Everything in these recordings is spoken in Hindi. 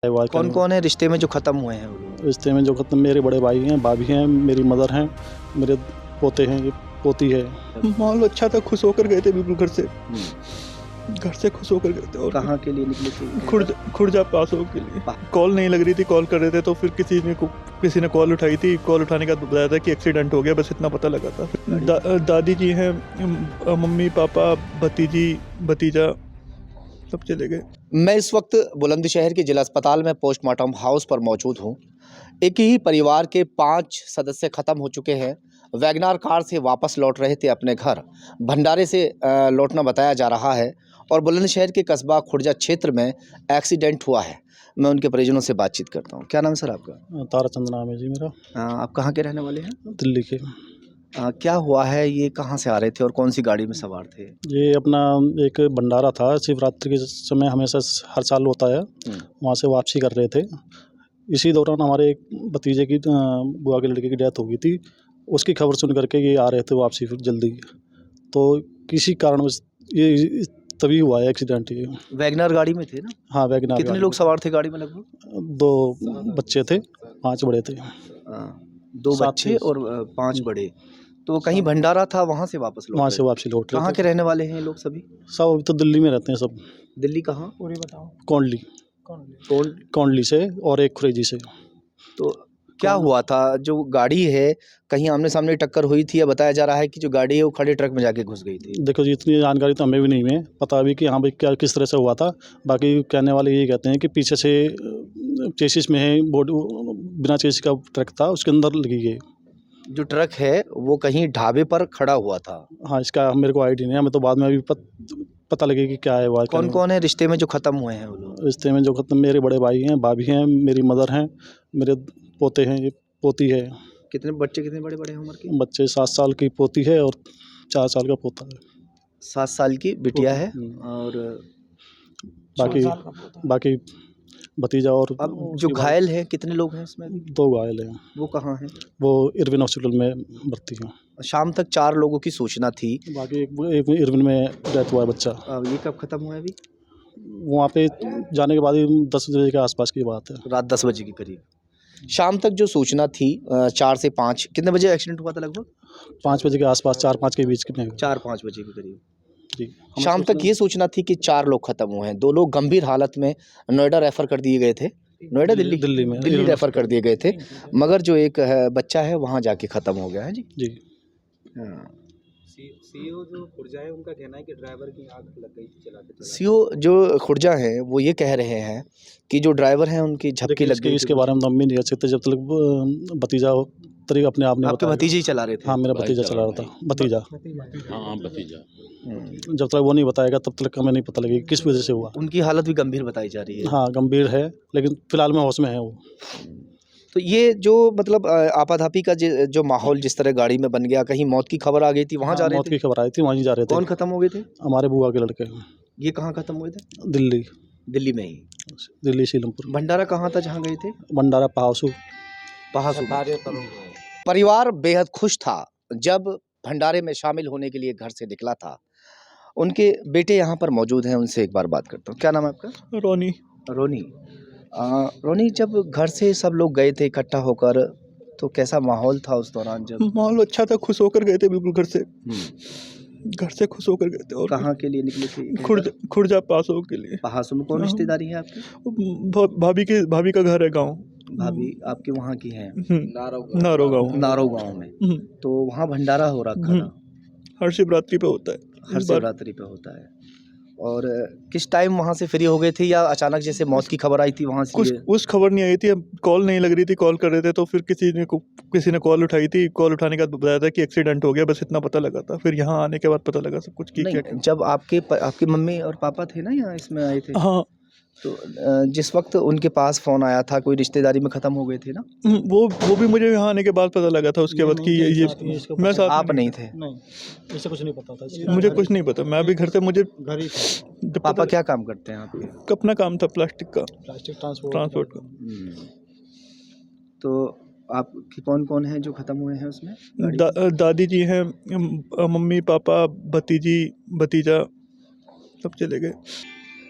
कौन कौन है रिश्ते में जो ख़त्म हुए हैं वो लोग? रिश्ते में जो खत्म, मेरे बड़े भाई हैं, भाभी हैं, मेरी मदर हैं, मेरे पोते हैं, ये पोती है। माहौल अच्छा था, खुश होकर गए थे बिल्कुल घर से खुश होकर गए थे। और कहाँ के लिए निकले थे? खुर्जा पास हो के लिए कॉल नहीं लग रही थी, कॉल कर रहे थे तो फिर किसी ने कॉल उठाई थी। कॉल उठाने के बाद बताया था कि एक्सीडेंट हो गया, बस इतना पता लगा था। दादी जी हैं, मम्मी पापा, भतीजी भतीजा सब चले गए। मैं इस वक्त बुलंदशहर के जिला अस्पताल में पोस्टमार्टम हाउस पर मौजूद हूँ। एक ही परिवार के 5 सदस्य ख़त्म हो चुके हैं। वैगनार कार से वापस लौट रहे थे अपने घर। भंडारे से लौटना बताया जा रहा है और बुलंदशहर के कस्बा खुर्जा क्षेत्र में एक्सीडेंट हुआ है। मैं उनके परिजनों से बातचीत करता हूँ। क्या नाम है सर आपका? ताराचंद नाम है जी मेरा। आप कहाँ के रहने वाले हैं? दिल्ली के। क्या हुआ है? ये कहाँ से आ रहे थे और कौन सी गाड़ी में सवार थे? ये अपना एक भंडारा था, शिवरात्रि के समय हमेशा हर साल होता है, वहाँ से वापसी कर रहे थे। इसी दौरान हमारे एक भतीजे की बुआ के लड़के की डेथ हो गई थी। उसकी खबर सुन करके ये आ रहे थे वापसी फिर जल्दी, तो किसी कारणवश ये तभी हुआ है एक्सीडेंट। ये वैगनार गाड़ी में थे ना? हाँ, वैगनार। कितने लोग सवार थे गाड़ी में? लगभग 2 बच्चे थे, 5 बड़े थे। 2 बच्चे और 5 बड़े। तो कहीं भंडारा था, वहाँ से वापस लौट वहाँ रहे से थे। वापसी लौट रहे कहाँ थे। के रहने वाले हैं ये लोग सभी? सब अभी तो दिल्ली में रहते हैं सब। दिल्ली कहाँ? पूरी बताओ। कोंडली से और एक खुरेजी से। तो क्या हुआ था? जो गाड़ी है, कहीं आमने सामने टक्कर हुई थी या बताया जा रहा है कि जो गाड़ी है वो खड़े ट्रक में जाके घुस गई थी? देखो जी, इतनी जानकारी तो हमें भी नहीं है पता अभी कि हाँ भाई क्या किस तरह से हुआ था। बाकी कहने वाले यही कहते हैं कि पीछे से चेसिस में है, बोर्ड बिना चेसिस का ट्रक था, उसके अंदर लगी गई। जो ट्रक है वो कहीं ढाबे पर खड़ा हुआ था। हाँ, इसका मेरे को आइडिया नहीं है, हमें तो बाद में अभी पता लगे कि क्या है हुआ। कौन कौन है रिश्ते में जो ख़त्म हुए हैं वो लोग? रिश्ते में जो खत्म, मेरे बड़े भाई हैं, भाभी हैं, मेरी मदर हैं, मेरे पोते हैं, ये पोती है। कितने बच्चे, कितने बड़े बड़े हैं उम्र के? बच्चे 7 साल की पोती है और 4 साल का पोता है। 7 साल की बिटिया है और बाकी भतीजा। और अब जो घायल है, कितने लोग हैं इसमें? 2 घायल हैं। वो कहाँ हैं? वो इरविन हॉस्पिटल में भर्ती हैं। शाम तक 4 लोगों की सूचना थी। बाकी एक इरविन में डेथ हुआ है बच्चा। अब ये कब खत्म हुआ है अभी? वहाँ पे जाने के बाद ही 10 बजे के आसपास की बात है। रात 10 बजे के करीब। शाम तक जो सूचना थी 4 से 5, कितने बजे एक्सीडेंट हुआ था? लगभग 5 बजे के आसपास, 4-5 के बीच में। 4-5 बजे के करीब जी। शाम तक ये सूचना थी कि 4 लोग खत्म हुए हैं। 2 लोग गंभीर हालत में नोएडा रेफर कर दिए गए थे। नोएडा दिल्ली रेफर कर दिए गए थे, मगर जो एक बच्चा है वहाँ जाके ख़त्म हो गया है जी। हाँ। सीओ जो खुर्जा है उनका कहना है कि ड्राइवर की आंख लग गई थी चलाते। सीओ जो खुर्जा हैं वो ये कह रहे हैं कि जो ड्राइवर हैं उनकी झपकी लग गई। इसके बारे में हम भी नहीं कह सकते जब तक भतीजा तरीके अपने आप नहीं। आपके भतीजे ही चला रहे थे? हाँ, मेरा भतीजा चला रहा था। भतीजा। हाँ, भतीजा। जब तक वो नहीं बताएगा तब तक हमें नहीं पता लगेगा किस वजह से हुआ। उनकी हालत भी गंभीर बताई जा रही है। हाँ, गंभीर है, लेकिन फिलहाल में होश में है वो। तो ये जो मतलब आपाधापी का जो माहौल जिस तरह गाड़ी में बन गया, कहीं मौत की खबर आ गई थी, वहाँ जा रहे थे? मौत की खबर आई थी, वहीं जा रहे थे। कौन खत्म हो गए थे? हमारे बुआ के लड़के। ये कहाँ खत्म हुए थे? दिल्ली में ही। दिल्ली सीलमपुर। भंडारा कहाँ था जहाँ गए थे? भंडारा पहासू। परिवार बेहद खुश था जब भंडारे में शामिल होने के लिए घर से निकला था। उनके बेटे यहाँ पर मौजूद हैं, उनसे एक बार बात करता हूँ। क्या नाम है आपका? रोनी। रोनी, जब घर से सब लोग गए थे इकट्ठा होकर, तो कैसा माहौल था उस दौरान? जब माहौल अच्छा था, खुश होकर गए थे बिल्कुल घर से खुश होकर गए थे। और कहाँ के लिए निकले थे? खुर्जा पासों के लिए। पहासों में कौन रिश्तेदारी है आपकी? भाभी का घर है गाँव। भाभी आपके वहाँ की है? नारो गाँव में। तो वहाँ भंडारा हो रखा था? हर शिवरात्रि पे होता है। हर शिवरात्रि पे होता है। और किस टाइम वहाँ से फ्री हो गए थे या अचानक जैसे मौत की खबर आई थी वहाँ से? कुछ खबर नहीं आई थी, कॉल नहीं लग रही थी, कॉल कर रहे थे तो फिर किसी ने कॉल उठाई थी। कॉल उठाने के बाद बताया था कि एक्सीडेंट हो गया, बस इतना पता लगा था। फिर यहाँ आने के बाद पता लगा सब कुछ। जब आपके मम्मी और पापा थे ना यहाँ इसमें आए थे? हाँ। तो जिस वक्त उनके पास फ़ोन आया था, कोई रिश्तेदारी में ख़त्म हो गए थे ना? वो भी मुझे यहाँ आने के बाद पता लगा था उसके बाद कि ये मैं साथ। आप नहीं थे? नहीं, इसे कुछ नहीं पता था। मुझे कुछ नहीं पता, मैं अभी घर से मुझे घर ही था। पापा क्या काम करते हैं आपके? अपना काम था प्लास्टिक ट्रांसपोर्ट का। तो आपके कौन कौन हैं जो ख़त्म हुए हैं उसमें? दादी जी हैं, मम्मी पापा, भतीजी भतीजा सब चले गए।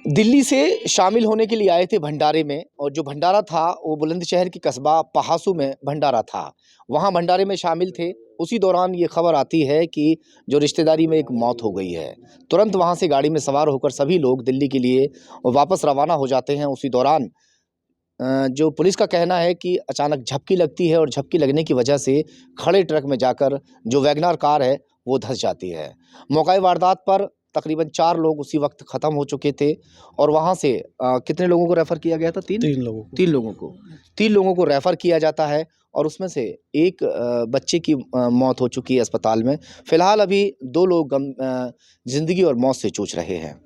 दिल्ली से शामिल होने के लिए आए थे भंडारे में, और जो भंडारा था वो बुलंदशहर के कस्बा पहासू में भंडारा था। वहाँ भंडारे में शामिल थे, उसी दौरान ये खबर आती है कि जो रिश्तेदारी में एक मौत हो गई है। तुरंत वहाँ से गाड़ी में सवार होकर सभी लोग दिल्ली के लिए वापस रवाना हो जाते हैं। उसी दौरान जो पुलिस का कहना है कि अचानक झपकी लगती है, और झपकी लगने की वजह से खड़े ट्रक में जाकर जो वैगनार कार है वो धंस जाती है। मौका वारदात पर तकरीबन 4 लोग उसी वक्त ख़त्म हो चुके थे, और वहाँ से कितने लोगों को रेफ़र किया गया था? 3 3 लोगों को। 3 लोगों को रेफ़र किया जाता है, और उसमें से एक बच्चे की मौत हो चुकी है अस्पताल में। फ़िलहाल अभी 2 लोग ज़िंदगी और मौत से जूझ रहे हैं।